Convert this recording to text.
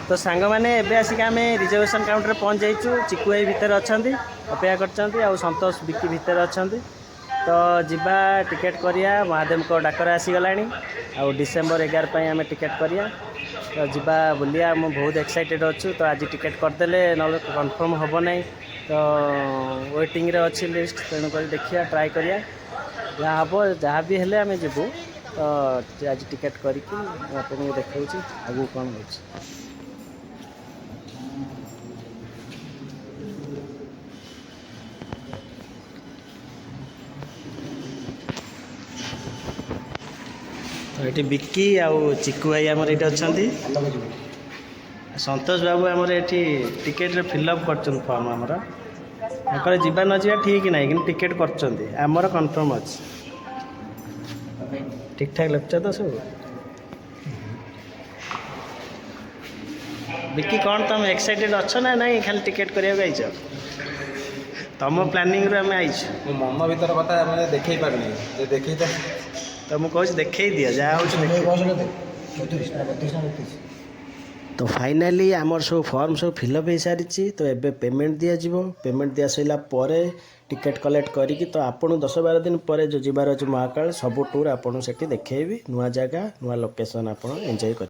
तो सांग मैंने एबे आसिक आम रिजर्वेशन काउंटर पहुँच जाइचु। चिकु भाई भितर अच्छा अपेक्षा कर संतोष बिक्की भितर अच्छा तो जीवा टिकेट करिया महादेव को डाकर आसीगला आ डिसेम्बर 11 आम टिकेट करिया तो जीवा बुलिया मु बहुत एक्साइटेड अच्छु। तो आज टिकेट करदे ना कन्फर्म हम ना तो वेटिंग रे अच्छी लिस्ट तेणुक देखिए ट्राए करिया जहाँ हम जहाँ भी हेले आम जीवु तो आज टिकेट करके आपको देखा आगू कौन हो। तो ये बिक्की आउ चिकु भाई आमर ये अच्छा संतोष बाबू आमर ये टिकेट फिलअप कर फॉर्म आमर जावा न जा ठीक ना कि टिकेट कर कन्फर्म अच्छे ठीक ठाक लगता तो सब। बिक्की कौन तुम एक्साइटेड अच्छ ना नहीं खाली टिकेट करने तुम प्लानिंग रू आम आईच मन भर कथा मैंने देखे पारे देखे तो मुझे देखे दिया जहाँ तो फाइनाली आमर सब फॉर्म सब फिलअप हो सारी तो एबे पेमेंट दिज्व पेमेंट दिया सारा पर टिकेट कलेक्ट करी तो आपन 10-12 दिन पर जो जीवार अच्छे महाकाल सब टूर आपको से देखेबी नुआ जगह नुआ लोकेशन आप एंजॉय कर।